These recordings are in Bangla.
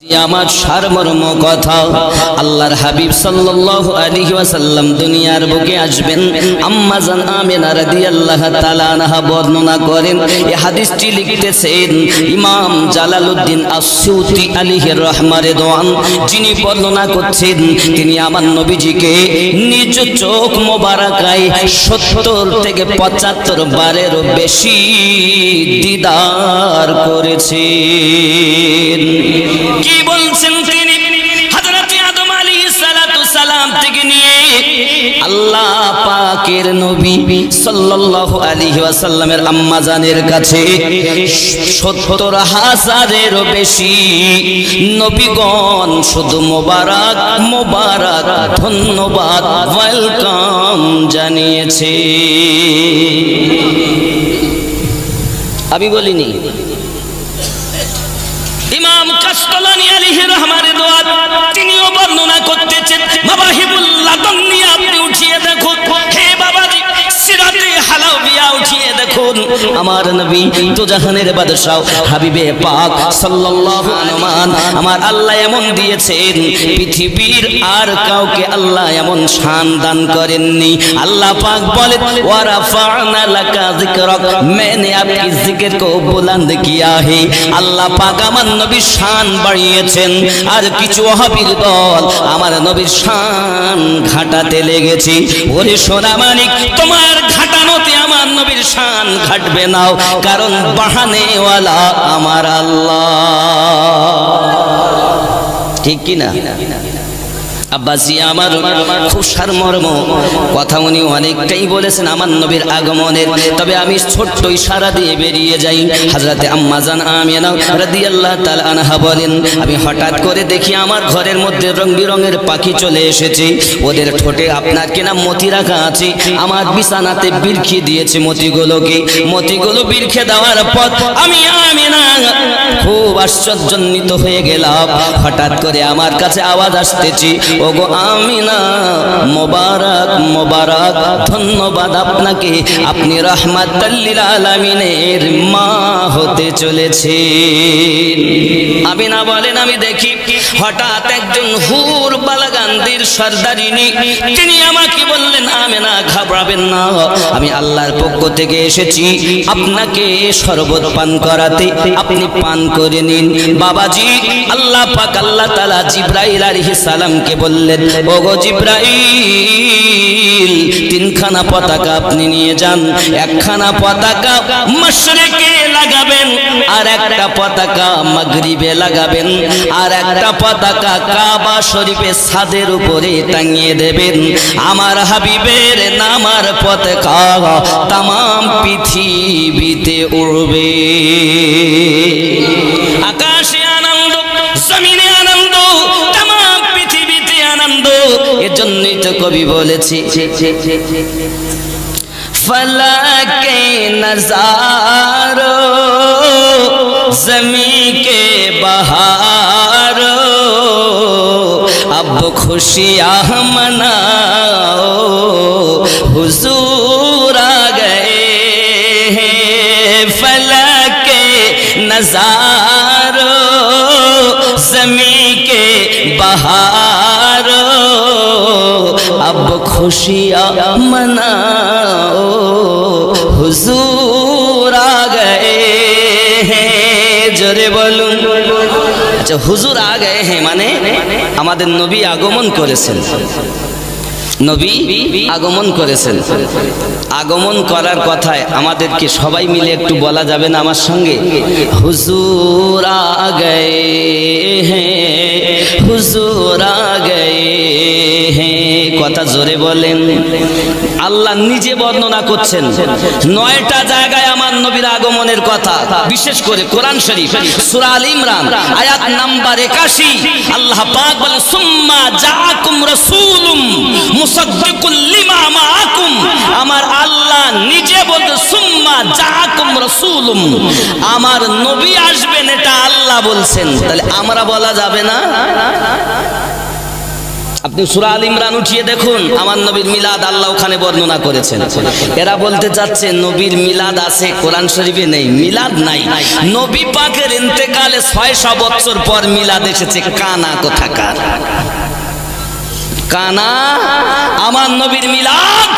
আমার সারমর্ম কথা আল্লাহর হাবিব সাল্লাল্লাহু আলাইহি ওয়াসাল্লাম দুনিয়ার বুকে আসবেন। আম্মা জান আমিনা রাদিয়াল্লাহু তাআলা আনহা বর্ণনা করেন। এই হাদিসটি লিখতেছেন ইমাম জালালউদ্দিন আস-সুয়ুতি আলাইহি রাহমার রিদওয়ান। যিনি বর্ণনা করছেন তিনি আমার নবীজিকে নিজ চোখ মোবারকায় ৭০ থেকে ৭৫ বারেরও বেশি দিদার করেছেন। কি বলছেন তিনি? হযরত আদম আলাইহিস সালাতু সালাম থেকে নিয়ে আল্লাহ পাকের নবী সাল্লাল্লাহু আলাইহি ওয়াসাল্লামের আম্মা জানের কাছে ৭০,০০০-এরও বেশি নবীগণ শুধু মোবারক মোবারক ধন্যবাদ ওয়েলকাম জানিয়েছে। আমি বলিনি। ইমাম কাসতালানী আলাইহি রহমার রিদওয়ান তিনিও বর্ণনা করতেছেন। মাবাহিবুল লাদুন্নিয়া আপনি উঠিয়ে দেখুন, হে বাবাজি সিরাতে হালাবিয়া উঠিয়ে দেখুন। আমার নবী তো জাহানের বাদশাহ হাবিবে পাক সাল্লাল্লাহু আলাইহি ওয়াসাল্লাম আমার আল্লাহ এমন দিয়েছেন পৃথিবীর আর কাউকে আল্লাহ এমন শান দান করেননি। আল্লাহ পাক বলেন ওয়া রাফা'না লাকা যিকরাক, मैंने आपकी जिक्र को बुलंद किया है। আল্লাহ পাক আমার নবীর শান বাড়িয়েছেন। আর কিছু ওয়াহাবীর দল আমার নবীর শান ঘাটাতে লেগেছে। ওরে সোনা মানিক, তোমার ঘাটানোতে আমার নবীর শান ঘাটবে না, কারণ বাহানেওয়ালা আমার আল্লাহ। ঠিক কি না? আব্বাসি আমার খুব সারমর্ম কথা উনি অনেকটাই বলেছেন আমার নবীর আগমনের। তবে আমি ছোট্ট ইশারা দিয়ে বেরিয়ে যাই। হযরতে আম্মা জান আমিনা রাদিয়াল্লাহু তাআলা আনহা বলেন, আমি হঠাৎ করে দেখি আমার ঘরের মধ্যে রং বেরঙের পাখি চলে এসেছে। ওদের ঠোঁটে আপনার কিনা মতি রাখা আছে। আমার বিছানাতে বিরখি দিয়েছে মতিগুলোকে। মতিগুলো বিরখে দেওয়ার পর আমি আমিনা খুব আশ্চর্যান্বিত হয়ে গেলাম। হঠাৎ করে আমার কাছে আওয়াজ আসতেছে, ওগো আমিনা, মোবারক মোবারক, ধন্যবাদ আপনাকে, আপনি রাহমাতাল লিল আলামিনের মা হতে চলেছেন। আমিনা বলেন, আমি দেখি হঠাৎ একজন হুর বালাগান্দির সর্দারিনী তিনি আমাকে বললেন, আমিনা ঘাবড়াবেন না, আমি আল্লাহর পক্ষ থেকে এসেছি আপনাকে শরবত পান করাতে, আপনি পান করে নিন। বাবাজি আল্লাহ পাক আল্লাহ তাআলা জিবরাইল আলাইহিস সালামকে বললেন, ওগো জিবরাইল, তিনখানা পতাকা আপনি নিয়ে যান। একখানা পতাকা মাশরিকে লাগাবেন, আর একটা পতাকা মাগরিবে লাগাবেন, আর একটা পতাকা কাবা শরীফের ছাদের উপরে টাঙিয়ে দেবেন। আমার হাবিবের নামার পতাকা তামাম পৃথিবীতে উড়বে। আকাশে আনন্দ, জমিনে আনন্দ, তামাম পৃথিবীতে আনন্দ। এজন্যই তো কবি বলেছে, ফলকে নজারো জমি কে বহারো, अब खुशियाँ मनाओ हुजूर आ गए हैं। फलके नजारो ज़मी के बहारो, अब खुशियाँ मनाओ हुजूर आ गए हैं। जोरे बोलूं। আচ্ছা, হুজুর আ গয়ে হ্যাঁ মানে আমাদের নবী আগমন করেছেন। নবী আগমন করেছেন। আগমন করার কথায় আমাদেরকে সবাই মিলে একটু বলা যাবে না আমার সঙ্গে? হুজুর আ গয়ে হ্যাঁ, হুজুর আ গয়ে হ্যাঁ। কথা জোরে বলেন। আল্লাহ নিজে বর্ণনা করছেন ৯টা জায়গায় আমার নবীর আগমনের কথা। বিশেষ করে কোরআন শরীফ সূরা আল ইমরান আয়াত নাম্বার ৮১ আল্লাহ পাক বলেন, সুম্মা জাআকুম রাসূলুম মুসাদ্দিকুল লিমা মাআকুম। আমার আল্লাহ নিজে বলতে সুম্মা জাআকুম রাসূলুম, আমার নবী আসবেন, এটা আল্লাহ বলছেন। তাহলে আমরা বলা যাবে না? আপনি সূরা আল ইমরান উঠিয়ে দেখুন, আমার নবীর মিলাদ আল্লাহ ওখানে বর্ণনা করেছেন। এরা বলতে চাচ্ছে নবীর মিলাদ আছে, কোরআন শরীফে নেই, মিলাদ নাই। নবী পাকের ইন্তেকালে 600 বছর পর মিলাদ এসেছে। কানা কোথাকার কানা! আমার নবীর মিলাদ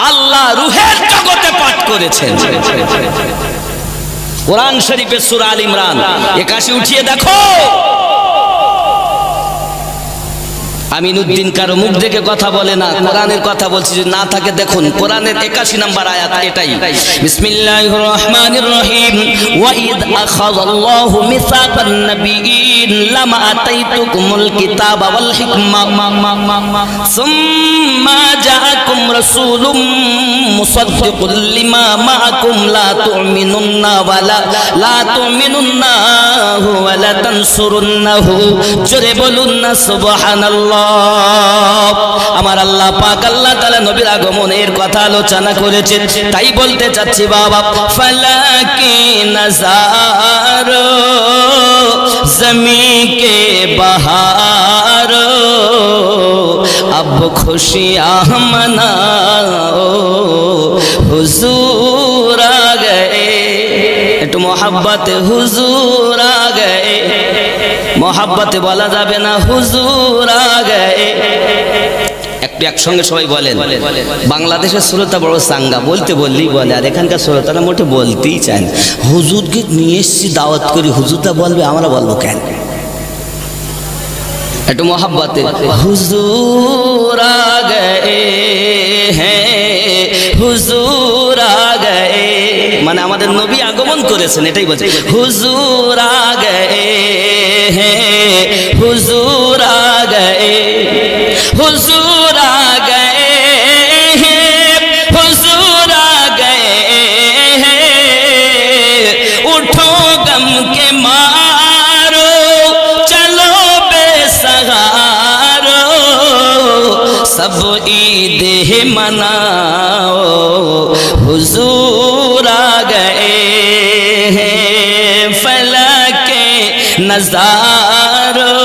আল্লাহ রূহের জগতে পাঠ করেছেন। কোরআন শরীফের সূরা আল ইমরান 81 উঠিয়ে দেখো। আমিনুদ্দিন কারো মুখ দেখে কথা বলে না, কোরআনের কথা বলছি। যদি না থাকে দেখুন, কোরআনের 81 নম্বর আয়াত এটাই। বিসমিল্লাহির রহমানির রহিম। ওয়া ইদ আখাযাল্লাহু মিসাকান নাবিয়্যিন লামা আতাইতুকুমুল কিতাবা ওয়াল হিকমা সুম্মা জাআকুম রাসূলুম মুসাদ্দিকুল লিমা মাআকুম লা তু'মিনুন্না ওয়া লা তানসুরুন্নাহু। জোরে বলুন না সুবহানাল্লাহ। আমার আল্লাহ পাক আল্লাহ তাআলা নবীর আগমনের কথা আলোচনা করেছেন, তাই বলতে চাচ্ছি বাবা, ফালাকি নজার জমি কে বাহার আব খুশিয়াঁ মনাও হুজুর আ গয়ে। একটু মোহাব্বতে হুজুর আ গয়ে, মোহাব্বতে বলা যাবে না হুজুর আ গয়ে। একটু একসঙ্গে সবাই বলেন। বাংলাদেশের শ্রোতা বড় চাঙ্গা, বলতে বললেই বলে, আর এখানকার শ্রোতারা মোটে বলতেই চায় না। হুজুরকে নিয়ে এসছি দাওয়াত করি, হুজুরটা বলবে, আমরা বলবো কেন? একটু মোহাব্বতে হুজুর আ গয়ে হ্যাঁ হুজুর আ গয়ে, মানে আমাদের নবী আগমন করেছেন, এটাই বলছে। হুজুর আ গয়ে হ্যাঁ হুজুর আ গয়ে, হুজুর আ গয়ে হুজুর আ গয়ে উঠো গম কে মারো চলো বেসহারো সব ঈদ মনাও হুজুর আ গয়ে ফলকে नज़ारो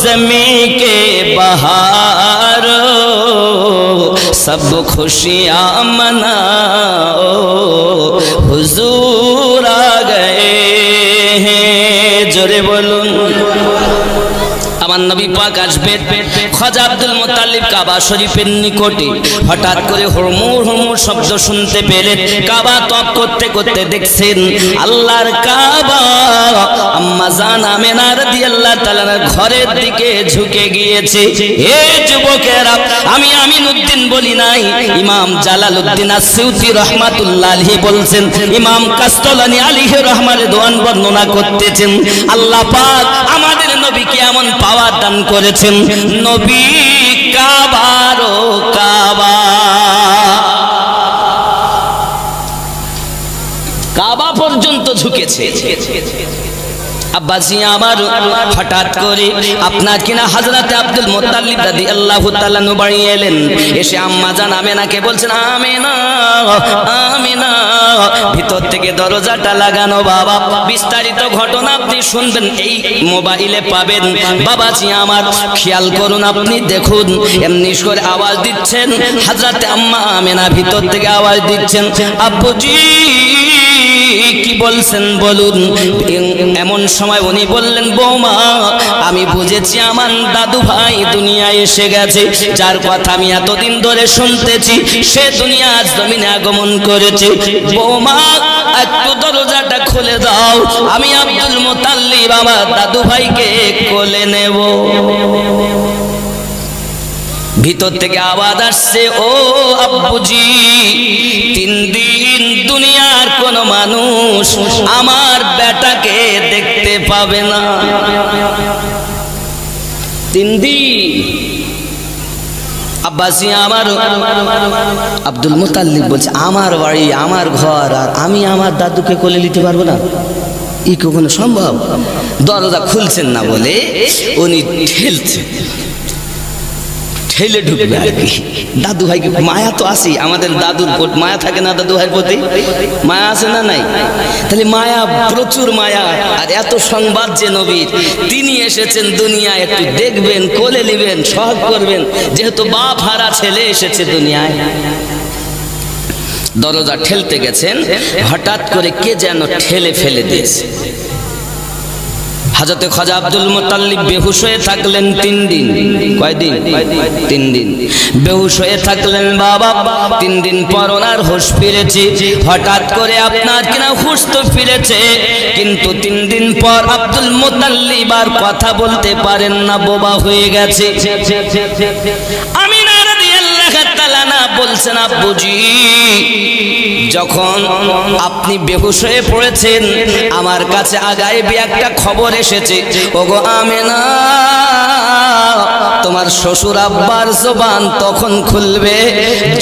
ज़मीं के बहारो सब खुशियाँ मनाओ हुजूर आ गए हैं। जोरे बोलूं আমার নবী পাক আসবেন। খাজা আব্দুল মুত্তালিব কাবা শরীফের নিকটে হঠাৎ করে হুড়মুড় হুড়মুড় শব্দ শুনতে পেলেন। কাবা তপ করতে করতে দেখছেন আল্লাহর কাবা আম্মা জান আমেনা রাদিয়াল্লাহু তাআলা ঘরের দিকে ঝুঁকে গিয়েছে। হে যুবকেরা, আমি আমিনুদ্দিন বলি নাই, ইমাম জালালউদ্দিন আসসিউতি রাহমাতুল্লাহ আলাইহি বলছেন, ইমাম কাসতালানি আলাইহি রহমাতুল্লাহ দোয়ান বর্ণনা করতেছেন, আল্লাহ পাক আমাদের নবীকে এমন পাওয়ার দান করেছেন, নবী কাবারো কাবা, কাবা পর্যন্ত ঝুঁকেছে। আব্বাজি আমার হঠাৎ করে আপনার কিনা হযরতে আব্দুল মুত্তালিব রাদিয়াল্লাহু তাআলা আনহু বাড়ি এলেন। এসে আম্মা জান আমেনাকে বলছেন, আমেনা আমেনা। ভিতর থেকে দরজাটা লাগানো বাবা। বিস্তারিত ঘটনা আপনি শুনবেন, এই মোবাইলে পাবেন। বাবাজি আমার খেয়াল করুন, আপনি দেখুন, এমনি করে আওয়াজ দিচ্ছেন হযরতে আম্মা আমেনা, ভিতর থেকে আওয়াজ দিচ্ছেন, আব্বুজি কি বলছেন বলুন। এমন সময় উনি বললেন, বৌমা আমি বুঝেছি আমার দাদু ভাই দুনিয়ায় এসে গেছে, যার কথা আমি এতদিন ধরে শুনতেছি, সে দুনিয়ার জমিনে আগমন করেছে। বৌমা একটু দরজাটা খুলে দাও, আমি আব্দুল মুত্তালিব আমার দাদু ভাইকে কোলে নেব। ভিতর থেকে আওয়াজ আসছে, ও আব্বুজি 3 দিন দুনিয়ার কোন মানুষ আমার বেটাকে দেখতে পাবে না। 3 দিন। আব্বাসি আমার আব্দুল মুত্তালিব বলছে, আমার বাড়ি আমার ঘর, আর আমি আমার দাদুকে কোলে নিতে পারবো না? ই কখনো সম্ভব? দরজা খুলছেন না বলে উনি ঠেলে ঢুকবে আর কি। দাদু ভাই মায়া তো আসি, আমাদের দাদুর মায়া থাকে না? দাদু ভাইয়ের প্রতি মায়া আছে না নাই? তাহলে মায়া, প্রচুর মায়া। আর এত সংবাদ যে নবীর, তিনি এসেছেন দুনিয়ায়, একটু দেখবেন, কোলে নেবেন, সহজ করবেন, যেহেতু বাপ হারা ছেলে এসেছে দুনিয়ায়। দরজা ঠেলতে গেছেন, হঠাৎ করে কে যেন ঠেলে ফেলে দিয়েছে। হযরত খাজা আব্দুল মুত্তালিব বেহুশ হয়ে থাকলেন 3 দিন। কয়দিন? 3 দিন বেহুশ হয়ে থাকলেন বাবা। 3 দিন পর ওনার হুঁশ ফিরেছে। হঠাৎ করে আপনার কিনা হুঁশ তো ফিরেছে, কিন্তু 3 দিন পর আব্দুল মুত্তালিব আর কথা বলতে পারেন না, বোবা হয়ে গেছে। আমিনা রাদিয়াল্লাহু তাআলা না বলছেন, আব্বুজি যখন আপনি বেহুশ হয়ে পড়েছেন, আমার কাছে আগাইবি একটা খবর এসেছে। ওগো আমেনা, তোমার শ্বশুর আব্বার জবান তখন খুলবে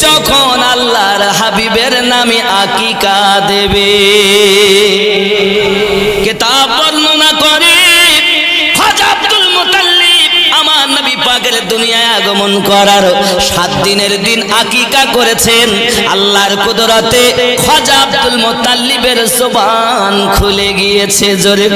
যখন আল্লাহর হাবিবের নামে আকিকা দেবে। কিতাব বর্ণনা করে খাজা আব্দুল মুত্তালিব আমার নবী পাকের দুনিয়ায় আগমন করার 7 দিনের দিন আকিকা করেছেন। আল্লাহর কুদরতে খাজা আব্দুল মুত্তালিবের জবান খুলে গিয়েছে। জোরে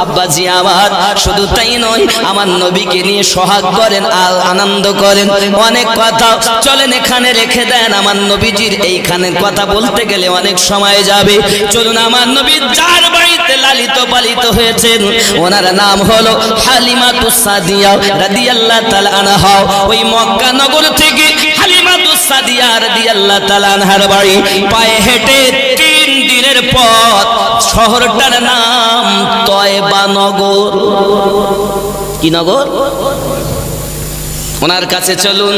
আব্বাজি আমার, শুধু তাই নয়, আমার নবীকে নিয়ে সোহাগ করেন, আনন্দ করেন, অনেক কথা। চলেন এখানে রেখে দেন, আমার নবীজির এইখানের কথা বলতে গেলে অনেক সময় যাবে। চলুন আমার নবী যার বাড়িতে লালিত পালিত হয়েছেন, ওনার নাম হলো হালিমাতুস সাদিয়া রাদিয়াল্লাহু তাআলা আনহা। ওই মক্কা নগর থেকে হালিমাতুস সাদিয়া রাদিয়াল্লাহু তাআলা আনহার বাড়ি পায়ে হেঁটে 3 দিনের পথ। শহরটার নাম তয়বা নগর। কি নগর? ওনার কাছে চলুন,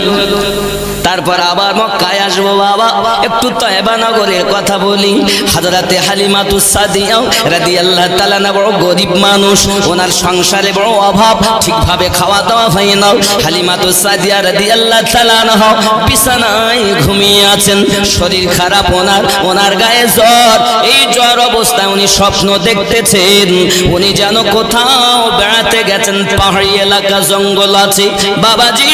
তারপর আবার মক্কায় আসবো। বাবা একটু তয়বা নগরের কথা বলি। হযরতে হালিমাতুস সাদিয়া রাদিয়াল্লাহু তাআলা আনহা বড় গরীব মানুষ, ওনার সংসারে বড় অভাব, ঠিকভাবে খাওয়া দাওয়া হয় না। হালিমাতুস সাদিয়া রাদিয়াল্লাহু তাআলা আনহা বিছানায় ঘুমিয়ে আছেন, শরীর খারাপ ওনার গায়ে জ্বর। এই জ্বর অবস্থায় উনি স্বপ্ন দেখতেছেন, উনি যেন কোথাও বেড়াতে গেছেন, পাহাড়ি এলাকা, জঙ্গল আছে। বাবাজি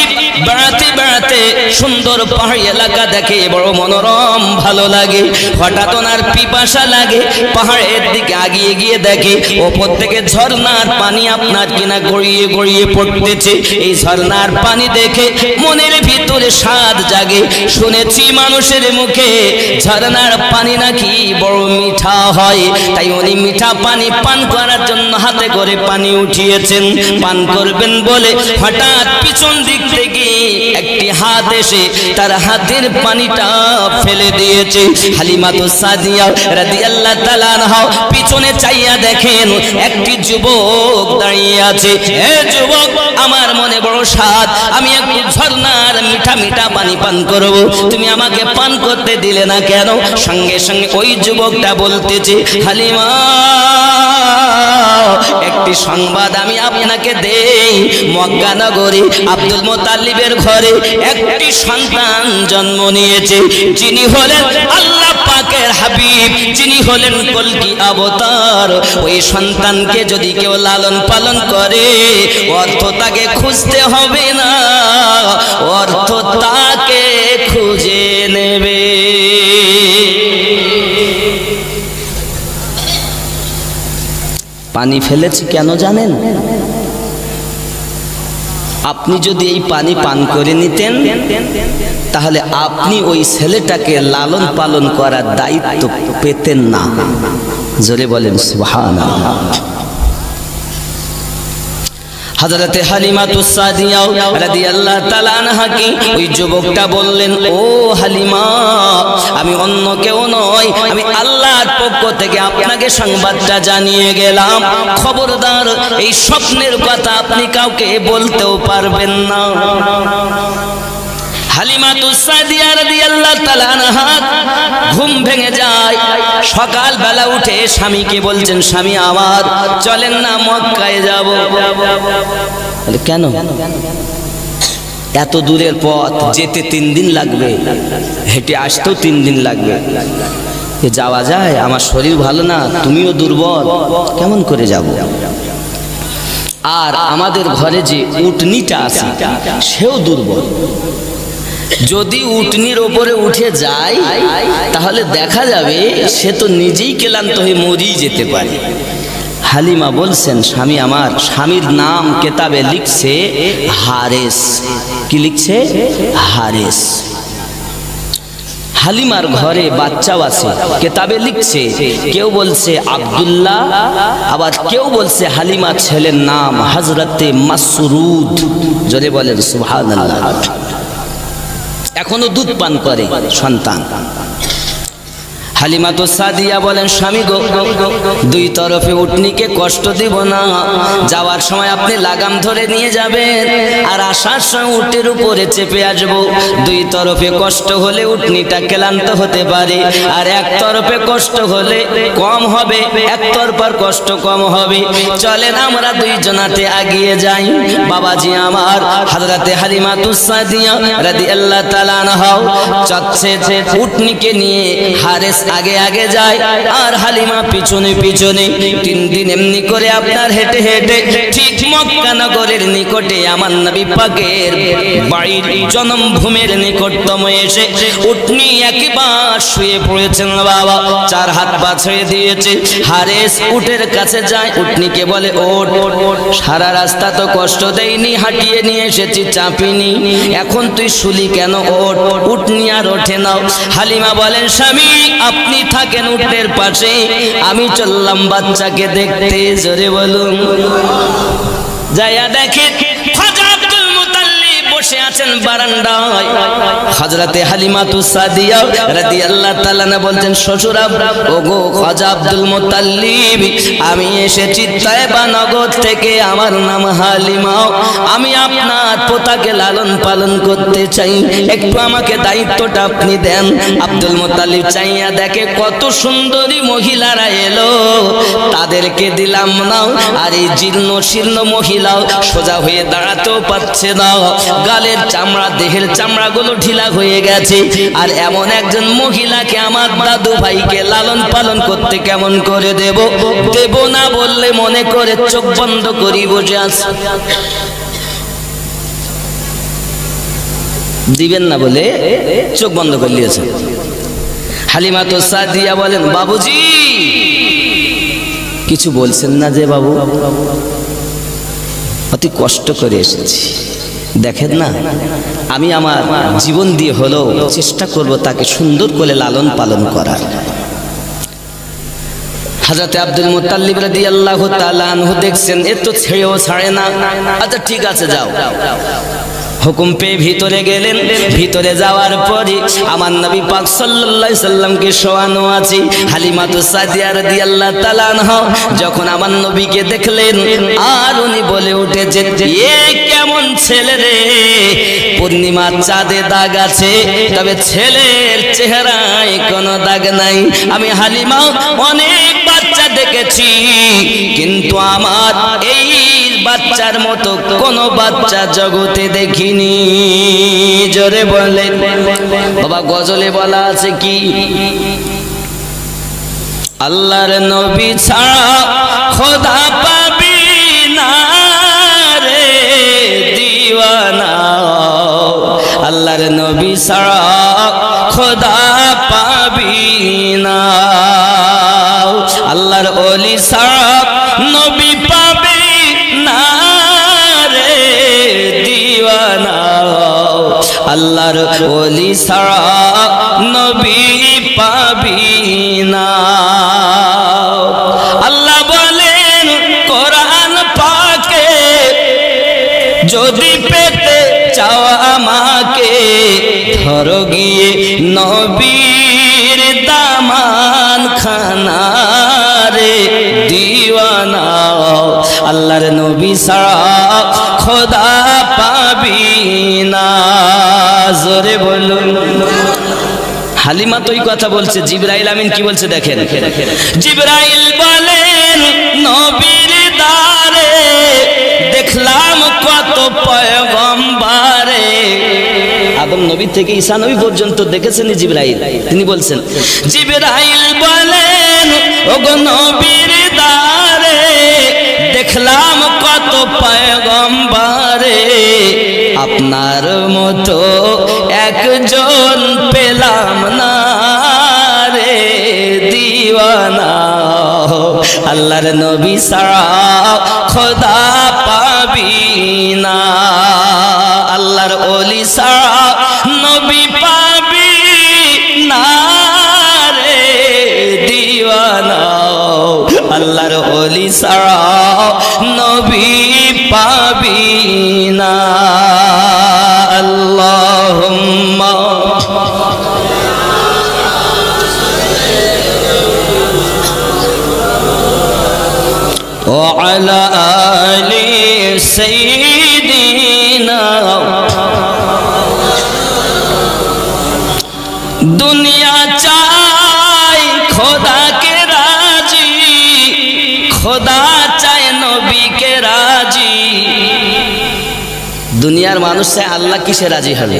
বেড়াতে বেড়াতে সুন্দর পাহাড়ি এলাকা দেখে বড় মনোরম ভালো লাগে। হঠাৎ ওনার পিপাসা লাগে, পাহাড়ের দিকে আগিয়ে গিয়ে দেখে ওপর থেকে ঝর্ণার পানি আপনার কিনা গড়িয়ে গড়িয়ে পড়তেছে। এই ঝর্ণার পানি দেখে মনের ভিতরে স্বাদ জাগে। শুনেছি মানুষের মুখে ঝর্ণার পানি নাকি বড় মিঠা হয়, তাই উনি মিঠা পানি পান করার জন্য হাতে করে পানি উঠিয়েছেন। পান করবেন বলে হঠাৎ পিছন দিক থেকে একটি হাত এসে তার হাতের পানিটা ফেলে দিয়েছে। হালিমাতুস সাদিয়া রাদিয়াল্লাহু তাআলা আনহা পিছনে চাইয়া দেখেন একটি যুবক দাঁড়িয়ে আছে। হে যুবক, আমার মনে বড় স্বাদ, আমি একটু ঝর্ণার মিঠা মিঠা পানি পান করব, তুমি আমাকে পান করতে দিলে না কেন? সঙ্গে সঙ্গে ওই যুবকটা বলতেছে, হালিমা একটি সংবাদ আমি আপনাকে দেই, মক্কা নগরে আব্দুল মুত্তালিবের ঘরে একটি সন্তান জন্ম নিয়েছে, যিনি হলেন আল্লাহ পাকের হাবিব, যিনি হলেন কলকি অবতার। ওই সন্তানকে যদি কেউ লালন পালন করে, অর্থ তাকে খুঁজতে হবে না, অর্থ তাকে খুঁজে নেবে। পানি ফেলেছি কেন জানেন? আপনি যদি এই পানি পান করে নিতেন, তাহলে আপনি ওই ছেলেটাকে লালন পালন করার দায়িত্ব পেতেন না। জোরে বলেন সুবহানাল্লাহ। হযরতে হালিমাতুস সাদিয়া রাদিয়াল্লাহু তাআলা আনহাকে ওই যুবকটা বললেন, ও হালিমা, আমি অন্য কেউ নই, আমি আল্লাহর পক্ষ থেকে আপনাকে সংবাদটা জানিয়ে গেলাম। খবরদার এই স্বপ্নের কথা আপনি কাউকে বলতেও পারবেন না। হালিমাতুস সাদিয়া রাদিয়াল্লাহু তাআলা আনহা ঘুম ভেঙে যায়। সকাল বেলা উঠে স্বামীকে বলছেন, স্বামী আমার, চলেন না মক্কায় যাব। বলে কেন? এত দূরের পথ, যেতে 3 দিন লাগবে, হেঁটে আসতেও 3 দিন লাগবে, যাওয়া যায়? আমার শরীর ভালো না, তুমিও দুর্বল, কেমন করে যাব? আর আমাদের ঘরে যে উটনিটা আছে সেও দুর্বল। যদি উটনির ওপরে উঠে যায় তাহলে দেখা যাবে সে তো নিজেই ক্লান্ত হয়ে মরেই যেতে পারে। হালিমা বলছেন, স্বামী আমার, স্বামীর নাম কেতাবে লিখছে হারেস। কি লিখছে? হারেস। হালিমার ঘরে বাচ্চাও আছে, কেতাবে লিখছে কেউ বলছে আব্দুল্লাহ, আবার কেউ বলছে হালিমার ছেলের নাম হযরতে মাসরুদ। জোরে বলেন সুবহানাল্লাহ। এখনো দুধ পান করে সন্তান। হালিমা তো সাদিয়া বলেন, স্বামী গো, দুই তরফে উটনিকে কষ্ট দিব না। যাওয়ার সময় আপনি লাগাম ধরে নিয়ে যাবেন, আর আসার সময় উটের উপরে চেপে আসবো। দুই তরফে কষ্ট হলে উটনিটা ক্লান্ত হতে পারে, আর এক তরফে কষ্ট হলে কম হবে, এক তরফার কষ্ট কম হবে। চলেন আমরা দুইজনাতে আগিয়ে যাই। বাবাজি আমার হযরতে হালিমা তো সাদিয়া রাদিয়াল্লাহু তাআলা আনহা চাচ্ছে উটনিকে নিয়ে হারেস আগে আগে যায় আর হালিমা পিছনে পিছনে। 3 দিন এমনি করে আপনার হেঁটে হেঁটে ঠিক মক্কা নগরের নিকটে আমার নবী পাকের বাড়ির জন্মভূমির নিকটতম এসে উটনি একবার শুয়ে পড়েছেন। বাবা 4 হাত পা ছেড়ে দিয়েছে। হারেস উটের কাছে যায়, উটনিকে বলে ওঠ, সারা রাস্তা তো কষ্ট দেয়নি, হাঁটিয়ে নিয়ে এসেছি, চাপিনি, এখন তুই শুলি কেন? ওঠ। উটনি আর ওঠে না। হালিমা বলেন, স্বামী আপনি থাকেন উটের পাশে, আমি চললাম বাচ্চাকে দেখতে। জোরে বলুন। যাইয়া দেখে খাজা আব্দুল মুতাল্লিব বসে আছেন বারান্দায়। হযরতে হালিমা তো সাদিয়া রাদিয়াল্লাহু তাআলা বলতেন, শ্বশুর ওগো খাজা আব্দুল মুতাল্লিব, আমি এসেছি তায়েবা নগর থেকে, আমার নাম হালিমা, আমি আপনার পোতাকে লালন পালন করতে চাই, একটু আমাকে দায়িত্বটা আপনি দেন। আব্দুল মুতাল্লিব চাইয়া দেখে কত সুন্দরী মহিলারা এলো, তাদেরকে দিলাম না। আর এই জীর্ণ শীর্ণ মহিলাও সোজা হয়ে দাঁড়াতেও পারছে না, গালের চামড়া দেহের চামড়াগুলো ঢিলা হয়ে গেছে। আর এমন একজন মহিলাকে আমার দাদু ভাইকে লালন পালন করতে কেমন করে দেব? দেব না বললে মনে করে চোখ বন্ধ করি বসে আছে। দিবেন না বলে চোখ বন্ধ করে নিয়েছে। হালিমা তো সাদিয়া বলেন, বাবুজি কিছু বলছেন না যে? বাবু অতি কষ্ট করে এসেছি, দেখেন না, আমি আমার জীবন দিয়ে হলেও চেষ্টা করব তাকে সুন্দর করে লালন পালন করার। হযরতে আব্দুল মুতাল্লিব রাদিয়াল্লাহু তাআলা আনহু দেখছেন এ তো ছেড়েও ছাড়ে না। আচ্ছা ঠিক আছে যাও। হুকুম পেয়ে ভিতরে গেলেন। ভিতরে যাওয়ার পরে আমার নবী পাক সাল্লাল্লাহু আলাইহি সাল্লামকে শোয়ানো আছে। হালিমা তো সাদিয়া রাদিয়াল্লাহু তাআলা আনহা যখন আমার নবীকে দেখলেন আর উনি বলে উঠেছে, এ কেমন ছেলে রে, পূর্ণিমার চাঁদে দাগ আছে, তবে ছেলের চেহারায় কোনো দাগ নাই। আমি হালিমা অনেক বাচ্চা দেখেছি, কিন্তু আমার এই বাচ্চার মতো কোন বাচ্চা জগতে দেখিনি। জোরে বলেন বাবা। গজলে বলা আছে কি, আল্লাহর নবী ছাড়া খোদা পাবি না রে দিওয়ানা, আল্লাহর নবী ছাড়া খোদা পাবি না, আল্লাহর ওলি ছাড়া নবী পাবি না রে দিওয়ানা, আল্লাহর ওলি ছাড়া নবী পাবি না। আল্লাহ বলেন কোরআন পাকে, যদি পেতে চাও আমাকে, ধরো গিয়ে নবীর দামান খানা রে দিওয়ানা, আল্লাহর নবী ছাড়া খোদা পাবি না। জোরে বলুন। হালিমা তো এই কথা বলছে। জিবরাইল আমিন কি বলছে দেখেন। জিবরাইল বলেন, নবীর দারে দেখলাম কত পয়গম্বরে, আদম নবী থেকে ঈসা নবী পর্যন্ত দেখেছেন জিবরাইল। তিনি বলছেন, জিবরাইল বলেন, ওগো নবীর দারে দেখলাম কত পয়গম্বরে, আপনার মতো একজন পেলাম না রে দিওয়ানা। আল্লাহর নবী ছাড়া খোদা পাবি না, আল্লাহর ওলি ছাড়া নবী পাবি না রে দিওয়ানা। আল্লাহর ওলি ছাড়া নবী পাবি না। আল্লাহুম্মা وعلى آل سيدنا। दुनिया चाय खुदा के राजी, खुदा चाय नबी के राजी। দুনিয়ার মানুষ চায় আল্লাহ কিসে রাজি হবে?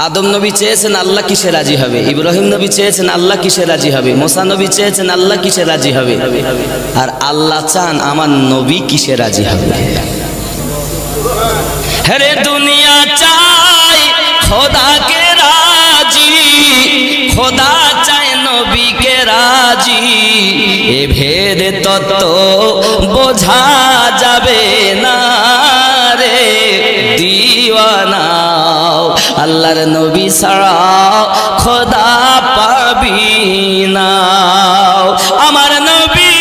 আদম নবী চেয়েছেন আল্লাহ কিসে রাজি হবে, ইব্রাহিম নবী চেয়েছেন আল্লাহ কিসে রাজি হবে, মুসা নবী চেয়েছেন আল্লাহ কিসে রাজি হবে, আর আল্লাহ চান আমার নবী কিসে রাজি হবে। হরে দুনিয়া চায় খোদা কে রাজি, খোদা চায় নবী কে রাজি। এ ভেদ তত্ত্ব বোঝা যাবে না রে দিওয়ানা। আল্লাহর নবী ছাড়া খোদা পাবি না। আমার নবী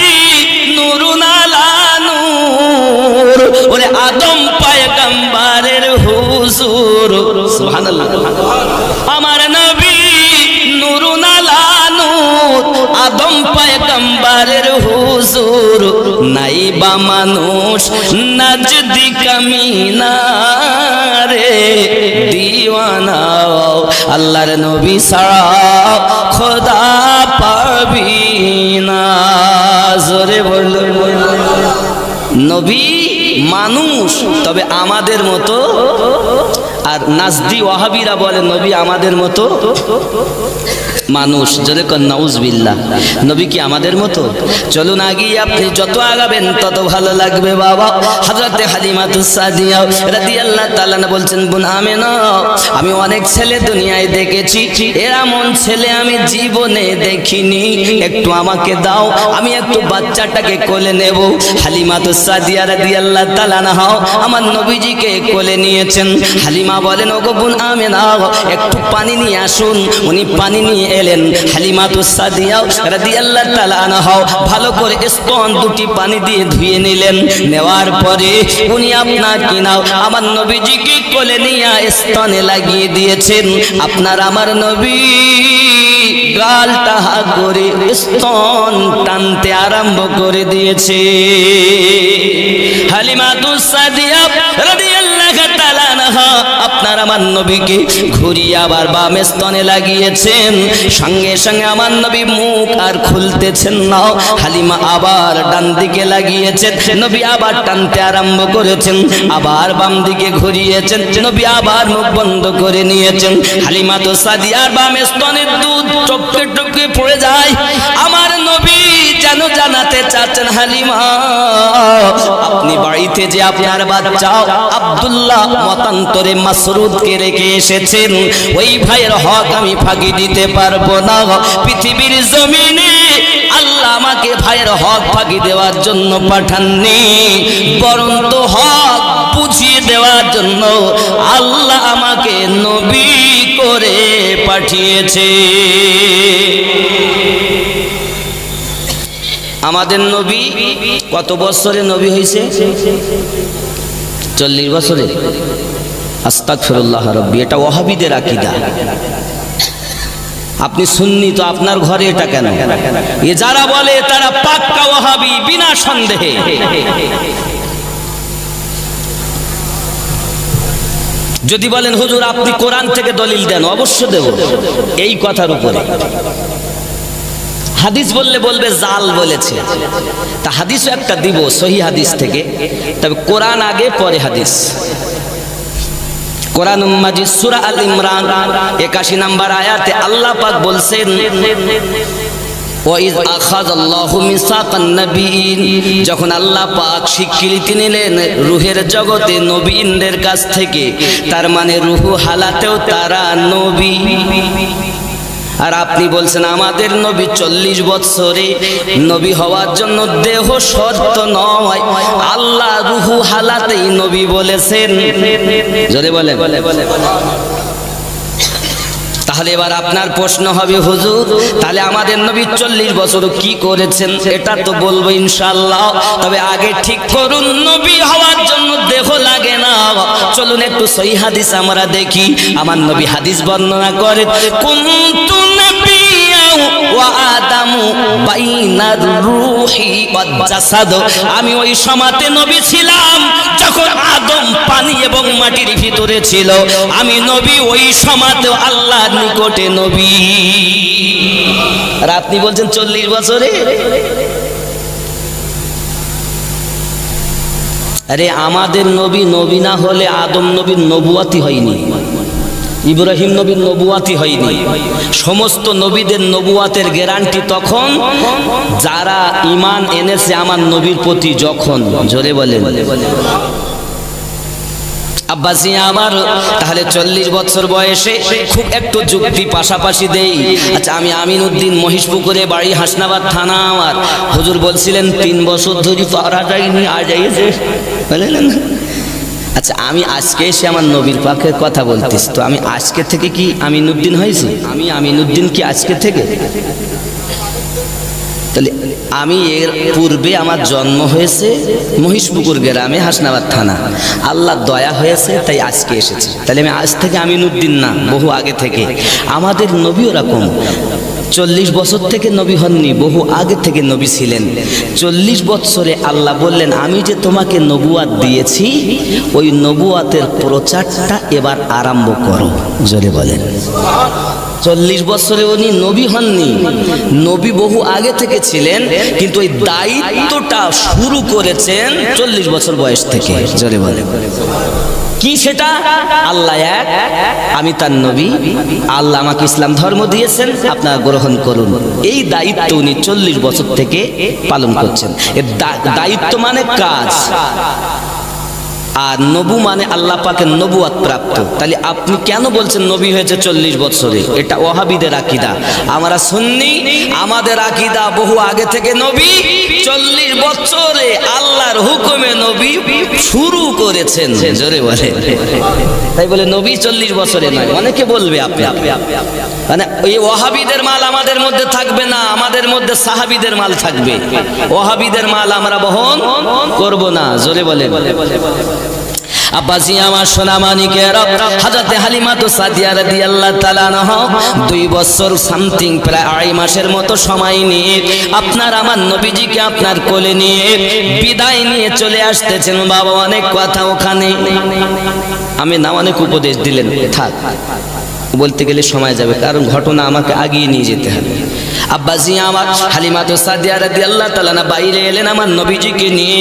নূরুন আলা নূর, ওরে আদম পয়গম্বরের হুজুর, সুবহানাল্লাহ। আমার নবী নূরুন আলা নূর, আদম পয়গম্বরের হুজুর। নাই বা মানুষ নজদি কামিনা রে দিওয়ানা। আল্লাহর নবী ছাড়া খোদা পাবি না। জোরে বলো নবী মানুষ তবে আমাদের মতো, আর নাজদি ওয়াহাবিরা বলে নবী আমাদের মতো মানুষ। যদি কোন নাউজুবিল্লাহ, নবী কি আমাদের মতো? চলুন আগিয়ে আপনি যত আগাবেন তত ভালো লাগবে বাবা। হযরতে হালিমাতুস সাদিয়া রাদিয়াল্লাহু তাআলা বলছেন, বোন আমেনা, আমি অনেক ছেলে দুনিয়ায় দেখেছি, এমন ছেলে আমি জীবনে দেখিনি। একটু আমাকে দাও, আমি একটু বাচ্চাটাকে কোলে নেব। হালিমাতুস সাদিয়া রাদিয়াল্লাহু তাআলা আমার নবীজিকে কোলে নিয়েছেন। হালিমা বলেন, ওগো বোন আমেনা, একটু পানি নিয়ে আসুন। উনি পানি নিয়ে এলেন। হালিমাতুস সাদিয়া রাদিয়াল্লাহু তাআলা আনহা ভালো করে স্তন দুটি পানি দিয়ে ধুয়ে নিলেন। নেওয়ার পরে উনি আপনার কিনাও আমার নবীজিকে কোলে নিয়ে স্তনে লাগিয়ে দিয়েছেন। আপনার আমার নবী গালটা হা করে স্তন টানতে আরম্ভ করে দিয়েছে। হালিমাতুস সাদিয়া রাদিয়াল্লাহু তাআলা আনহা আপনার আমার নবীকে ঘুরিয়ে আবার বাম স্তনে লাগিয়েছেন। সঙ্গে সঙ্গে আমার নবী মুখ আর খুলতেছেন না। হালিমা আবার ডান দিকে লাগিয়েছেন, নবী আবার টানতে আরম্ভ করেছেন। আবার বাম দিকে ঘুরিয়েছেন, নবী আবার মুখ বন্ধ করে নিয়েছেন। হালিমাতুস সাদিয়ার বাম স্তনের দুধ টপকে টপকে পড়ে যায়। আমার নবী যেন জানাতে চাচ্ছেন, হালিমা আপনি বাড়িতে যে আপনার বাচ্চা আব্দুল্লাহ মতান্তরে মাসরুদকে রেখে এসেছেন, ওই ভাইয়ের হক আমি ফাঁকি দিতে পারবো না। পৃথিবীর জমিনে আল্লাহ আমাকে ভাইয়ের হক ফাঁকি দেওয়ার জন্য পাঠাননি, বরং তো হক বুঝিয়ে দেওয়ার জন্য আল্লাহ আমাকে নবী করে পাঠিয়েছে। আমাদের নবী কত বছরে নবী হয়েছে? 40 বছরে। আস্তাগফিরুল্লাহ রাব্বি, এটা ওয়াহাবিদের আকীদা। আপনি সুন্নি তো আপনার ঘরে এটা কেন? এ যারা বলে তারা পাক্কা ওয়াহাবি বিনা সন্দেহে। যদি বলেন হুজুর আপনি কোরআন থেকে দলিল দেন, অবশ্য দেব এই কথার উপরে। হাদিস বললে বলবে জাল বলেছে, তা হাদিসও একটা দিব সহি হাদিস থেকে, তবে কোরআন আগে পরে হাদিস। কোরআন মাজিদ সূরা আল ইমরান 81 নম্বর আয়াতে আল্লাহ পাক বলছেন, ওয়াইজ আখাযাল্লাহু মিসাকান নাবিয়িন, যখন আল্লাহ পাক স্বীকৃতি নিলেন রূহের জগতে নবীনদের কাছ থেকে, তার মানে রূহু হালাতেও তারা নবী। আর আপনি বলছেন আমাদের নবী 40 বছরে নবী হওয়ার জন্য দেহ শর্ত নয়, আল্লাহ রূহু হালাতেই নবী বলেছেন। জোরে বলেন। তাহলে এবার আপনার প্রশ্ন হবে, হুজুর তাহলে আমাদের নবী 40 বছর কি করেছেন? এটা তো বলবো ইনশাআল্লাহ, তবে আগে ঠিক করুন নবী হওয়ার জন্য দেহ লাগে না। চলুন একটু সহিহ হাদিস আমরা দেখি। আমার নবী হাদিস বর্ণনা করেন, কুনতু নাবিয়্যা ওয়া আদামু বাইনার রূহি ওয়াল জাসাদ, আমি ওই সময়তে নবী ছিলাম যখন আদম পানি এবং মাটির ভিতরে ছিল। আমি নবী ওই সময়তে আল্লাহর নিকটে নবী। আর আপনি বলছেন 40 বছরে? আরে আমাদের নবী নবী না হলে আদম নবীর নবুয়াতি হয়নি, ইব্রাহিম নবীর নবুয়াতি হয়নি। সমস্ত নবীদের নবুয়াতের গ্যারান্টি তখন যারা ঈমান এনেছে আমার নবীর প্রতি। যখন, জোরে বলেন আব্বাসি আমার, তাহলে 40 বছর বয়সে খুব একটু যুক্তি পাশাপাশি দেই। আচ্ছা, আমি আমিনউদ্দিন, মহিষপুকুরে বাড়ি, হাসনাবাদ থানা আমার। হুজুর বলছিলেন 3 বছর ধরে পারা যায়নি, আজ আইছে, বলেন। আচ্ছা, আমি আজকে এসে আমার নবীর পাকের কথা বলতেছি, তো আমি আজকে থেকে কি আমিনউদ্দিন হয়েছি? আমি আমিনউদ্দিন কি আজকে থেকে? তাহলে আমি এর পূর্বে আমার জন্ম হয়েছে মহিষপুকুর গ্রামে, হাসনাবাদ থানা। আল্লাহ দয়া হয়েছে তাই আজকে এসেছি। তাহলে আমি আজ থেকে আমিনউদ্দিন না, বহু আগে থেকে। আমাদের নবী ওরকম 40 বছর থেকে নবী হননি, বহু আগে থেকে নবী ছিলেন। 40 বছরে আল্লাহ বললেন, আমি যে তোমাকে নবুয়াত দিয়েছি, ওই নবুয়াতের প্রচারটা এবার আরম্ভ করো। জোরে বলেন। 40 বছরে উনি নবী হননি, নবী বহু আগে থেকে ছিলেন, কিন্তু ওই দায়িত্বটা শুরু করেছেন 40 বছর বয়স থেকে। জোরে বলেন। কি সেটা? আল্লাহ এক, আমি তার নবী, আল্লাহ আমাকে ইসলাম ধর্ম দিয়েছেন, আপনারা গ্রহণ করুন। এই দায়িত্ব উনি 40 বছর থেকে পালন করছেন। এর দায়িত্ব মানে কাজ, আর নবু মানে আল্লাহ পাকের নবুয়াত প্রাপ্ত। তাহলে আপনি কেন বলছেন নবী হয়েছে 40 বছরে? এটা ওয়াহাবিদের আকীদা। আমরা সুন্নি, আমাদের আকীদা বহু আগে থেকে নবী 40 বছরে আল্লাহর হুকুমে নবী শুরু করেছেন। জোরে বলে। তাই বলে নবী 40 বছরে নয়। অনেকে বলবে আপনি মানে এই ওয়াহাবিদের মাল আমাদের মধ্যে থাকবে না, আমাদের মধ্যে সাহাবীদের মাল থাকবে। ওয়াহাবিদের মাল আমরা বহন করব না। জোরে বলে। আব্বাসি আমার সোনা মানিকেরা, হযরত হালিমাতু সাদিয়া রাদিয়াল্লাহু তাআলা আনহা 2 বছর সামথিং, প্রায় 2.5 মাসের মতো সময় নিয়ে আপনার আমার নবীজিকে আপনার কোলে নিয়ে বিদায় নিয়ে চলে আসতেছেন। বাবা অনেক কথা ওখানে, আমি না অনেক উপদেশ দিলেন, থাক বলতে গেলে সময় যাবে, কারণ ঘটনা আমাকে আগিয়ে নিয়ে যেতে হবে। আব্বাসি আমার হালিমাতু সাদিয়া রাদিয়াল্লাহু তাআলা বাইরে এলেন, আমার নবীজিকে নিয়ে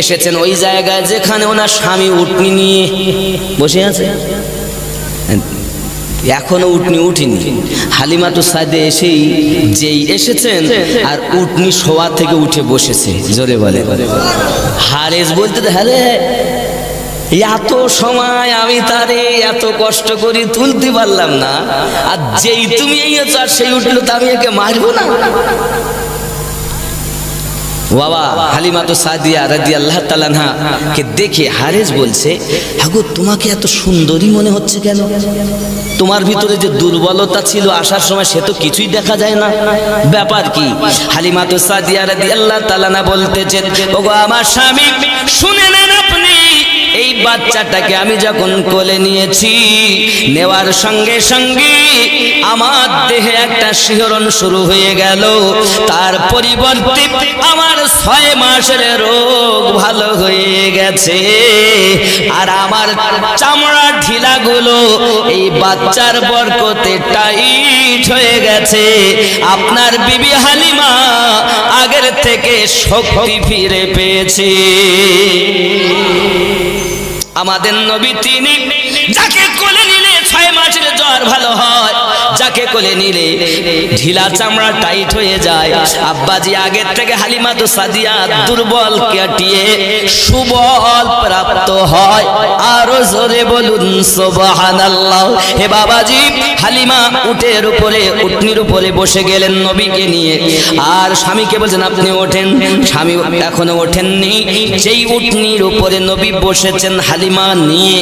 এসেছেন ওই জায়গায় যেখানে ওনার স্বামী উটনি নিয়ে বসে আছে। এখনো উটনি উঠিনি। হালিমাতু সাদিয়া এসেই যেই এসেছেন আর উটনি শোয়া থেকে উঠে বসেছে। জোরে বলে। হারেস বলতে, হ্যাঁ এত সময় আমি তারে এত কষ্ট করি তুলতে পারলাম না, আর যেই তুমি এই সেই উঠলো, তা আমি একে মারবো না? বাবা হালিমাতু সাদিয়া রাদিয়াল্লাহু তাআলা আনহা কে দেখে হারেস বলছে, হাগো তোমাকে এত সুন্দরী মনে হচ্ছে কেন? তোমার ভিতরে যে দুর্বলতা ছিল আসার সময়, সে তো কিছুই দেখা যায় না, ব্যাপার কি? হালিমাতু সাদিয়া রাদিয়াল্লাহু তাআলা আনহা বলতেছেন, ওগো আমার স্বামী শুনে নেন, আপনি এই বাচ্চাটাকে আমি যখন কোলে নিয়েছি, নেওয়ার সঙ্গে সঙ্গে আমার দেহে একটা শিহরণ শুরু হয়ে গেল। তার পরিবর্তে আমার 6 মাসের রোগ ভালো হয়ে গেছে, আর আমার চামড়া ঢিলাগুলো এই বাচ্চার বরকতে টাইট হয়ে গেছে। আপনার বিবি হালিমা আগের থেকে শক্তি ফিরে পেয়েছে। আমাদের নবী তিনি যাকে কোলে নিলে 6 মাসের জ্বর ভালো হয়, যাকে বাচ্চাটাকে কোলে নিলে ঢিলা চামড়া টাইট হয়ে যায়। আব্বাজি আগের থেকে হালিমাতু সাদিয়া দুর্বল কাটিয়ে সুবল প্রাপ্ত হয়। আরো জোরে বলুন সুবহানাল্লাহ। হে বাবাজি, হালিমা উটনির উপরে বসে গেলেন নবীকে নিয়ে, আর স্বামীকে বলছেন আপনি ওঠেন। স্বামী এখনো ওঠেননি। যেই উটনির উপরে নবী বসেছেন হালিমা নিয়ে,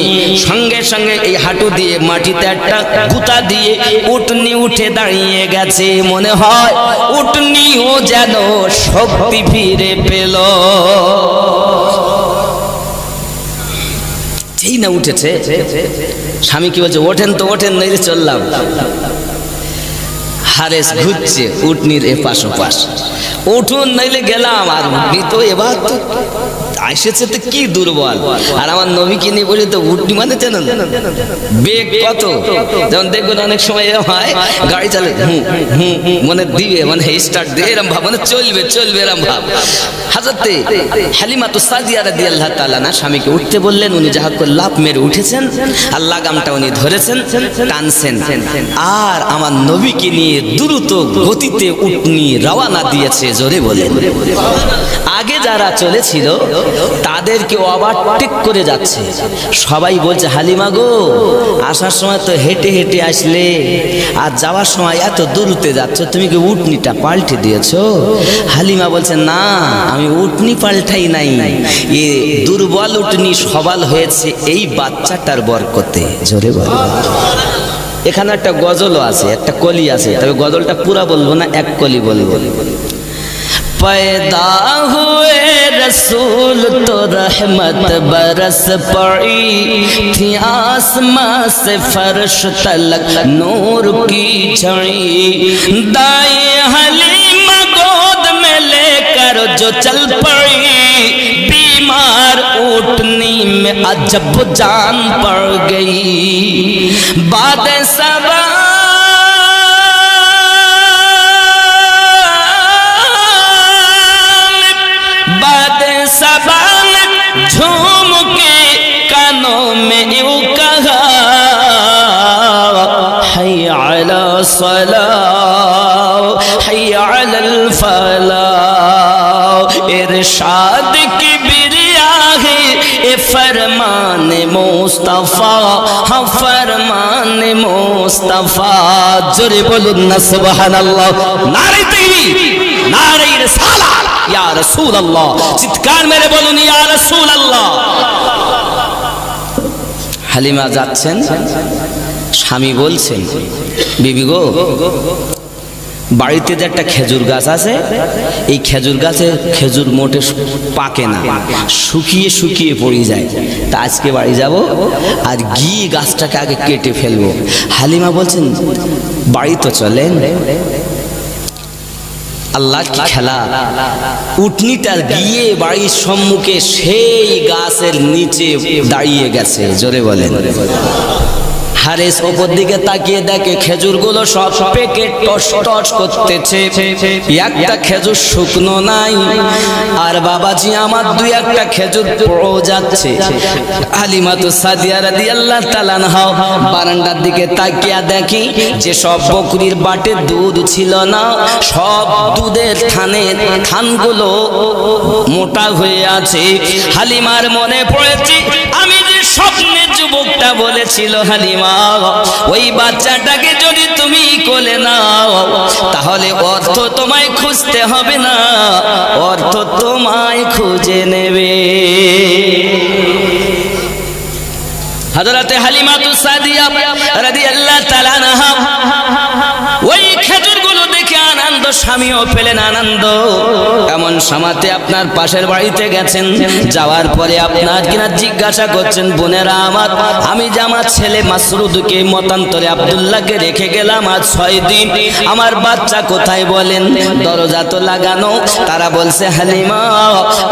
সঙ্গে সঙ্গে এই হাঁটু দিয়ে মাটিতে একটা গুতা দিয়ে উটনি উঠে দাঁড়িয়ে গেছে। মনে হয় উটনিও যেন শক্তি ফিরে পেল। যেই না উঠেছে, স্বামী কি বলছে ওঠেন তো ওঠেন, নইলে চললাম। হারেস ঘুরছে উটনির এপাশ ওপাশ, উঠুন নইলে গেলাম। আর উটনি তো এবার তো এসেছে তো কি দুর্বল। আর আমার নবীকে নিয়ে বলি তো উটনি মানে জানেন বেগ কত। যেমন দেখবেন অনেক সময় হয় গাড়ি চালে মানে দিবে, মানে স্টার্ট দিয়ে এরম ভাব, মানে চলবে চলবে এরম ভাব। হাজরতে হালিমাতু সাদিয়া রাদিয়াল্লাহু তাআলা না স্বামীকে উঠতে বললেন। উনি যাহা করে লাফ মেরে উঠেছেন, আর লাগামটা উনি ধরেছেন, টানছেন, আর আমার নবীকে নিয়ে দ্রুত গতিতে উটনি রওনা দিয়েছে। জোরে বলেন। আগে যারা চলেছিল তাদেরকে ওভারটেক করে যাচ্ছে। সবাই বলছে হালিমা গো, আসার সময় তো হেঁটে হেঁটে আসলে, আর যাওয়ার সময় এত দূরতে যাচ্ছ, তুমি কি উটনিটা পাল্টে দিয়েছো? হালিমা বলছে না, আমি উটনি পাল্টাই নাই, এ দুর্বল উটনি সবল হয়েছে এই বাচ্চাটার বরকতে। জোরে বলো। এখানে একটা গজলও আছে, একটা কলি আছে, তবে গজলটা পুরা বলবো না, এক কলি বলবো। पैदा हुए रसूल तो रहमत बरस पड़ी थी, आसमां से फर्श तलक नूर की छड़ी। दाई हलीमा गोद में लेकर जो चल पड़ी, बीमार ऊँटनी में अजब जान पड़ गई। बाद सबा झूम के कानों में यूं कहा, हय्या अला सलाह हय्या अलल फलाह। इरशाद की बिरिया है ए फरमान मुस्तफा, हाँ फरमान मुस्तफा। जोरे बोलुन ना सुबहानाल्लाह। नारे तकबीर, नारे रिसालत, या रसूल अल्लाह। চিৎকার মেরে বলুন ইয়া রাসূল আল্লাহ। হালিমা যাচ্ছেন, স্বামী বলছেন বিবি গো, বাড়িতে যে একটা খেজুর গাছ আছে, এই খেজুর গাছে খেজুর মোটে পাকে না, শুকিয়ে শুকিয়ে পড়ে যায়। তা আজকে বাড়ি যাব, আর গিয়ে গাছটাকে আগে কেটে ফেলবো। হালিমা বলছেন বাড়ি তো চলেন। আল্লাহ কি খেলা, উটনিটা গিয়ে বাড়ির সম্মুখে সেই গাছের নিচে দাঁড়িয়ে গেছে। জোরে বলেন। হারেস ওপর দিকে তাকিয়ে দেখে খেজুরগুলো সব পেকে টস টস করতেছে, একটা খেজুর শুকনো নাই। আর বাবাজি আমার দুই একটা খেজুর পড়ে যাচ্ছে। হালিমাতু সাদিয়া রাদিয়াল্লাহু তাআলা আনহা বারান্দার দিকে তাকিয়ে দেখি যে সব বকরির বাটে দুধ ছিল না, সব দুধের থানগুলো মোটা হয়ে আছে। হালিমার মনে পড়েছে আমি যে স্বপ্নে যুবকটা বলেছিল হালিমা, ওই বাচ্চাটাকে যদি তুমি কোলে নাও তাহলে অর্থ তোমায় খুঁজতে হবে না, অর্থ তোমায় খুঁজে নেবে। হযরতে হালিমাতু সাদিয়া রাদিয়াল্লাহু তাআলা আনহা ওই খেজুরগুলো দেখে আনন্দ, স্বামীও পেলেন আনন্দ। এমন সমাতে আপনার পাশের বাড়িতে গেছেন, যাওয়ার পরে আপনার কিনা জিজ্ঞাসা করছেন বোনেরা আমার, আমি যে আমার ছেলে মাসরুদকে মতান্তরে আব্দুল্লাহকে রেখে গেলাম আজ 6 দিন, আমার বাচ্চা কোথায় বলেন? দরজা তো লাগানো। তারা বলছে হালিমা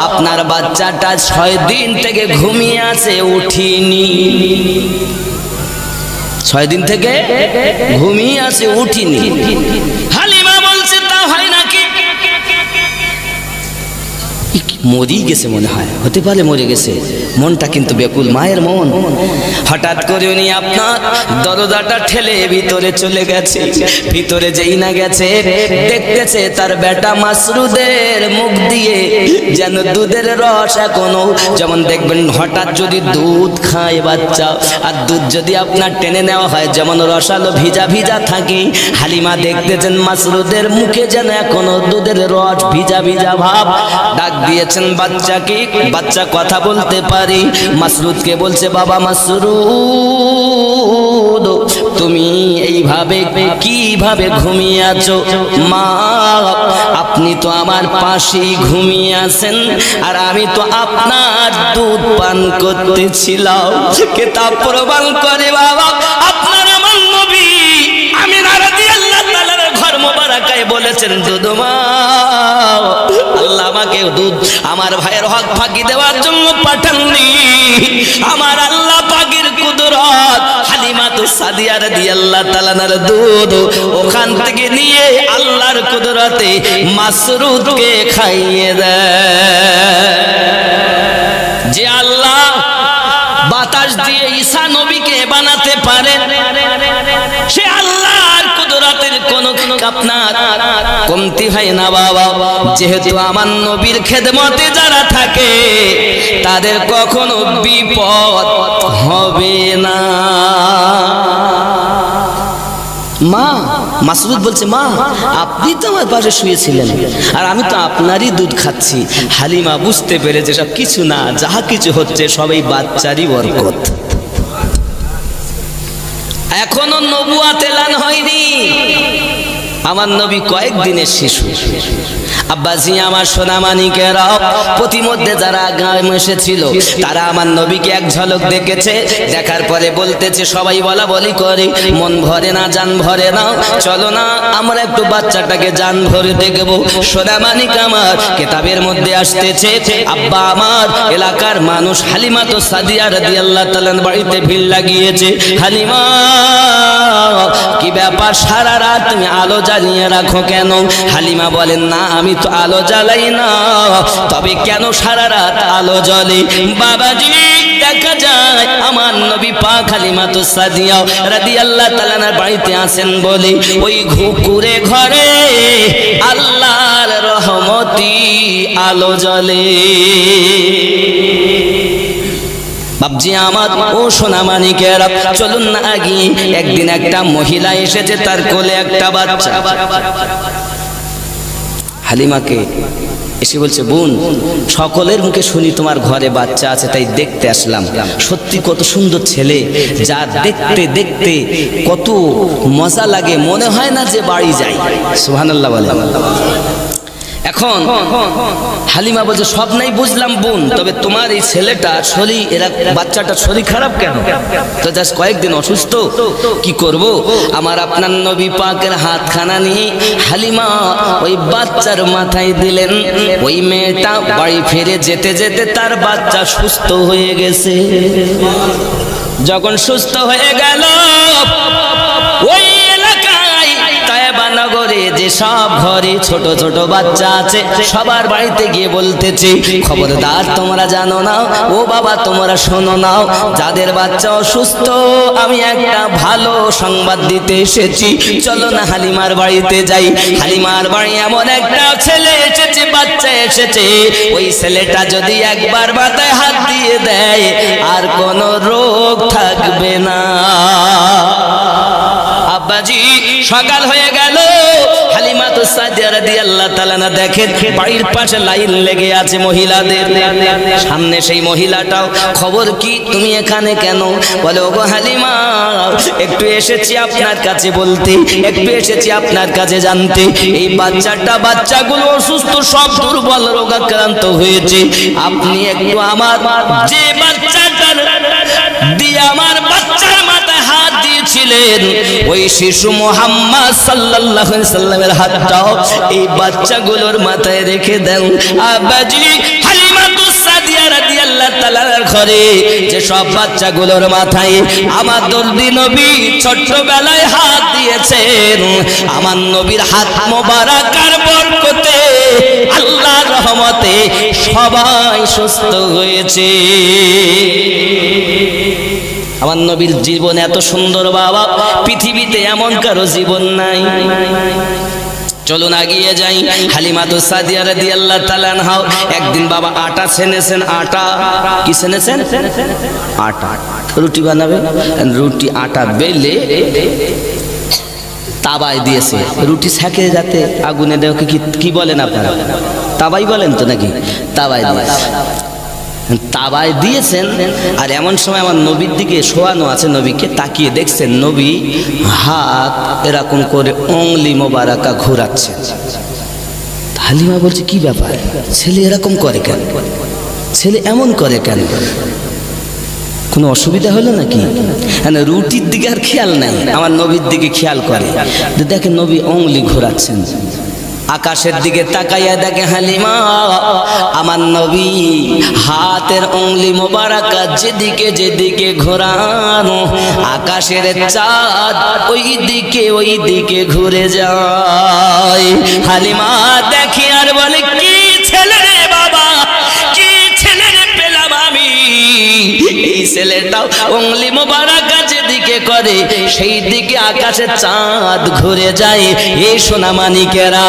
আপনার বাচ্চাটা 6 দিন থেকে ঘুমিয়ে আছে, উঠিনি। 6 দিন থেকে ঘুমিয়ে আছে, উঠিনি। হালিমা বলছে তা হয় নাকি? মরি গেছে মনে হয়, হতে পারে মরে গেছে। মনটা কিন্তু ব্যাকুল, মায়ের মন। হঠাৎ করে উনি আপনার দরজাটা ঠেলে ভিতরে চলে গেছে। ভিতরে যেই না গেছে, দেখতেছে তার বেটা মাসরুদের মুখ দিয়ে যেন দুধের রস এখনো, যেমন দেখবেন হঠাৎ যদি দুধ খায় বাচ্চা, আর দুধ যদি আপনার টেনে নেওয়া হয় যেমন রসালো ভিজা ভিজা থাকে, হালিমা দেখতেছেন মাসরুদের মুখে যেন এখনো দুধের রস ভিজা ভিজা ভাব। ডাক দিয়েছেন বাচ্চাকে, বাচ্চা কথা বলতে পারে। মাসরুদকে বলছে, বাবা মাসরুদ, তুমি এইভাবে কিভাবে ঘুমিয়ে আছো? মা, আপনি তো আমার পাশেই ঘুমিয়ে আছেন, আর আমি তো আপনার দুধ পান করতেছিলাম। কিতাব প্রমাণ করে বাবা, আপনার আমার নবী আমিনা রাদিয়াল্লাহু তাআলার ঘর মোবারকায় বলেছেন, দুধ মা, আল্লাহ আমাকে দুধ আমার ভাইয়ের হক ফাঁকি দেওয়ার জন্য পাঠাননি। আমার আল্লাহ পাকের কুদরত, হালিমা তো সাদিয়া রাদিয়াল্লাহু তাআলার দুধ ওখান থেকে নিয়ে আল্লাহর কুদরতে মাসরুদকে খাইয়ে দেয়। যে আল্লাহ বাতাস দিয়ে ঈসা নবীকে বানাতে পারেন, সে আল্লাহর কুদরতের কোন আপনার কমতি হয় না বাবা। যেহেতু আমার নবীর খেদমতে যারা থাকে তাদের কখনো বিপদ হবে না। মা, মাসরুদ বলছে, মা আপনি তো আমার পাশে শুয়েছিলেন, আর আমি তো আপনারই দুধ খাচ্ছি। হালিমা বুঝতে পেরেছে সব কিছু না, যাহা কিছু হচ্ছে সবাই বাচ্চারই বরকত। এখনো নবুয়াত এলান হয়নি, আমার নবী কয়েকদিনের শিশু। আব্বাসী আমার সোনামানিকেরা, প্রতিমধ্যে যারা গায়ে এসেছিল তারা আমার নবীকে এক ঝলক দেখেছে। দেখার পরে বলতেছে, সবাই বলা বলি করে, মন ভরে না, জান ভরে না, চলো না আমরা একটু বাচ্চাটাকে জান ভরে দেখবো। সোনামানিক আমার কিতাবের মধ্যে আসতেছে, আব্বা আমার এলাকার মানুষ হালিমা তো সাদিয়া রাদিয়াল্লাহু তাআলার বাড়িতে ভিড় লাগিয়েছে। হালিমা, কি ব্যাপার, সারা রাত তুমি আলো জ্বালিয়ে রাখো কেন? হালিমা বলেন, না আমি তো আলো জ্বালাই না, তবে কেন সারা রাত আলো জ্বলে? বাবাজি, দেখা যায় আমার নবী পাক হালিমা তো সাদিয়া রাদিয়াল্লাহু তাআলার বাড়িতে আছেন বলে ওই ঘুকুরে ঘরে আল্লাহর রহমতি আলো জ্বলে। বাবজি আমার, ও সোনামানিকেরা, চলুন না আগে। একদিন একটা মহিলা এসেছে, তার কোলে একটা বাচ্চা। হালিমাকে এসে বলছে, বোন, সকলের মুখে শুনি তোমার ঘরে বাচ্চা আছে, তাই দেখতে আসলাম। সত্যি কত সুন্দর ছেলে, যা দেখতে দেখতে কত মজা লাগে, মনে হয় না যে বাড়ি যাই। সুবহানাল্লাহ বলে। এখন হালিমা বলছে, সব নাই বুঝলাম বোন, তবে তোমার এই ছেলেটা শরীর, এরা বাচ্চাটা শরীর খারাপ কেন? তো জাস্ট কয়েকদিন অসুস্থ, কি করব? আমার আপনার নবী পাকের হাতখানা নিয়ে হালিমা ওই বাচ্চার মাথায় দিলেন। ওই মেয়েটা বাড়ি ফিরে যেতে যেতে তার বাচ্চা সুস্থ হয়ে গেছে। যখন সুস্থ হয়ে গেল, ওই নগরে যে সব ঘরে ছোট ছোট বাচ্চা আছে সবার বাড়িতে গিয়ে বলতেছে, খবরদার তোমরা জানো না, ও বাবা তোমরা শোনো না, যাদের বাচ্চা অসুস্থ আমি একটা ভালো সংবাদ দিতে এসেছি, চলো না হালিমার বাড়িতে যাই। হালিমার বাড়ি এমন একটা ছেলে এসেছে, বাচ্চা এসেছে, ওই ছেলেটা যদি একবার মাথায় হাত দিয়ে দেয় আর কোনো রোগ থাকবে না। আব্বাজি, সকাল হয়ে গেল, হালিমা তো সাদিয়া রাদিয়াল্লাহু তাআলা দেখেন বাড়ির পাশে লাইন লেগে আছে মহিলাদের। সামনে সেই মহিলাটাও, খবর কি, তুমি এখানে কেন? বলে, ওগো হালিমা, একটু এসেছি আপনার কাছে বলতে, একটু এসেছি আপনার কাছে জানতে, এই বাচ্চাগুলো অসুস্থ, সব দুর্বল রোগাক্রান্ত হয়েছে, আপনি একটু আমার যে বাচ্চাটার দিয়ে আমার বাচ্চার মাথায় হাত দিয়েছিলেন, ওই শিশু মুহাম্মদ সাল্লাল্লাহু আলাইহি সাল্লামের হাতটাও এই বাচ্চাগুলোর মাথায় রেখে দেন। আব্বাজি, হালিমা তো সাদিয়া রাদিয়াল্লাহু তাআলার ঘরে যে সব বাচ্চাগুলোর মাথায় আমার দরদি নবী ছোট্টবেলায় হাত দিয়েছেন, আমার নবীর হাত মোবারকার বরকতে আল্লাহর রহমতে সবাই সুস্থ হয়েছে। আমার নবীর জীবন এত সুন্দর বাবা, পৃথিবীতে এমন কারো জীবন নাই। চলুন আগিয়ে যাই। হালিমাতু সাদিয়া রাদিয়াল্লাহু তাআলা আনহা একদিন বাবা আটা ছেনেছেন। আটা কি ছেনেছেন? আটা রুটি বানাবে। রুটি আটা বেলে তাবায় দিয়েছে, রুটি সেকে যাতে আগুনে দেওয়া। কি বলেন আপনারা? তাবাই বলেন তো নাকি? তাবায় দিয়েছে, তাবায় দিয়েছেন। আর এমন সময় আমার নবীর দিকে শোয়ানো আছে, নবীকে তাকিয়ে দেখছেন নবী হাত এরকম করে অংলি মোবারকা ঘোরাচ্ছে। হালিমা বলছে কি ব্যাপার, ছেলে এরকম করে কেন, ছেলে এমন করে কেন, কোনো অসুবিধা হলো নাকি? রুটির দিকে আর খেয়াল নাই, আমার নবীর দিকে খেয়াল করে। দেখেন নবী অংলি ঘোরাচ্ছেন। আকাশের দিকে তাকাইয়া দেখে হালিমা আমার নবী হাতের অংলি মোবারকা যেদিকে যেদিকে ঘোরানো, আকাশের চাঁদ ওই দিকে ঘুরে যায়। হালিমা দেখি আর বলে কি ছেলে রে বাবা, কি ছেলে রে পেলাম আমি। এই ছেলেটাও অংলি মোবারকা যেদিকে করে সেই দিকে আকাশে চাঁদ ঘুরে যায়। এই সোনা মানিকেরা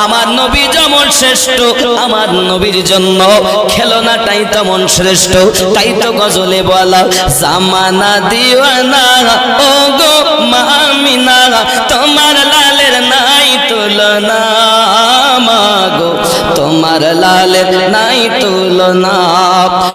আমার নবী যেমন শ্রেষ্ঠ, আমার নবীর জন্য খেলনাটাই তেমন শ্রেষ্ঠ। তাই তো গজলে বলা জামানা দিওয়ানা ও গো মামিনা, তোমার লালের নাই তুলনা, মাগো তোমার লালের নাই তুলনা।